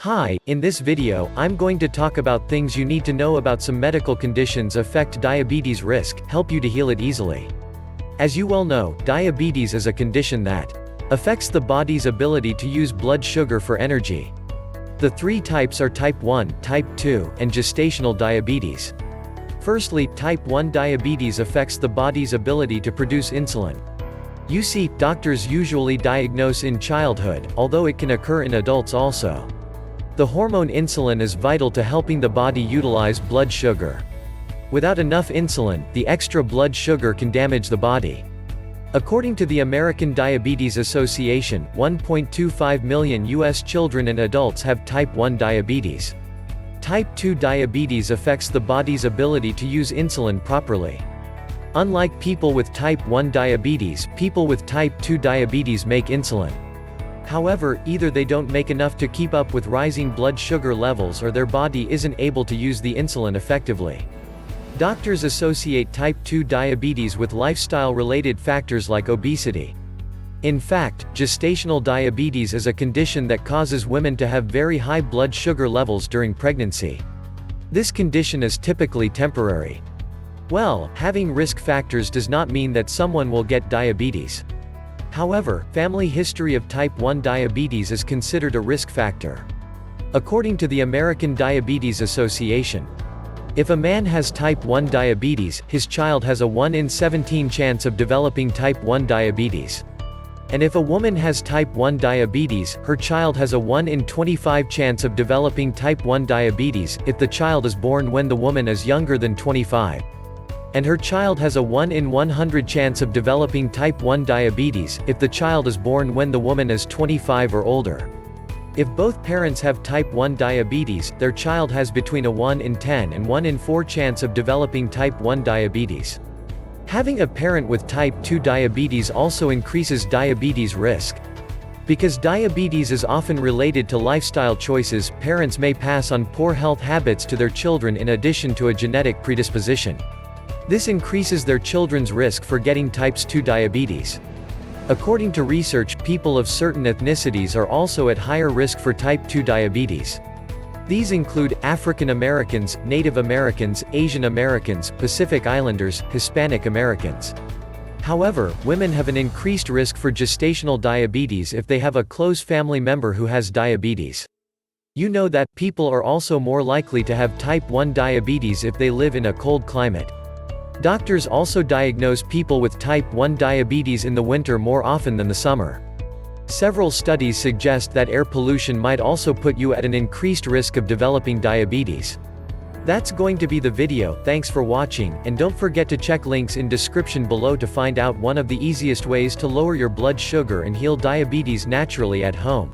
Hi, in this video, I'm going to talk about things you need to know about some medical conditions affect diabetes risk, help you to heal it easily. As you well know, diabetes is a condition that affects the body's ability to use blood sugar for energy. The three types are type 1, type 2, and gestational diabetes. Firstly, type 1 diabetes affects the body's ability to produce insulin. You see, doctors usually diagnose in childhood, although it can occur in adults also. The hormone insulin is vital to helping the body utilize blood sugar. Without enough insulin, the extra blood sugar can damage the body. According to the American Diabetes Association, 1.25 million U.S. children and adults have type 1 diabetes. Type 2 diabetes affects the body's ability to use insulin properly. Unlike people with type 1 diabetes, people with type 2 diabetes make insulin. However, either they don't make enough to keep up with rising blood sugar levels or their body isn't able to use the insulin effectively. Doctors associate type 2 diabetes with lifestyle-related factors like obesity. In fact, gestational diabetes is a condition that causes women to have very high blood sugar levels during pregnancy. This condition is typically temporary. Well, having risk factors does not mean that someone will get diabetes. However, family history of type 1 diabetes is considered a risk factor. According to the American Diabetes Association, if a man has type 1 diabetes, his child has a 1 in 17 chance of developing type 1 diabetes. And if a woman has type 1 diabetes, her child has a 1 in 25 chance of developing type 1 diabetes, if the child is born when the woman is younger than 25. And her child has a 1 in 100 chance of developing type 1 diabetes, if the child is born when the woman is 25 or older. If both parents have type 1 diabetes, their child has between a 1 in 10 and 1 in 4 chance of developing type 1 diabetes. Having a parent with type 2 diabetes also increases diabetes risk. Because diabetes is often related to lifestyle choices, parents may pass on poor health habits to their children in addition to a genetic predisposition. This increases their children's risk for getting type 2 diabetes. According to research, people of certain ethnicities are also at higher risk for type 2 diabetes. These include African Americans, Native Americans, Asian Americans, Pacific Islanders, Hispanic Americans. However, women have an increased risk for gestational diabetes if they have a close family member who has diabetes. You know that people are also more likely to have type 1 diabetes if they live in a cold climate. Doctors also diagnose people with type 1 diabetes in the winter more often than the summer. Several studies suggest that air pollution might also put you at an increased risk of developing diabetes. That's going to be the video. Thanks for watching, and don't forget to check links in description below to find out one of the easiest ways to lower your blood sugar and heal diabetes naturally at home.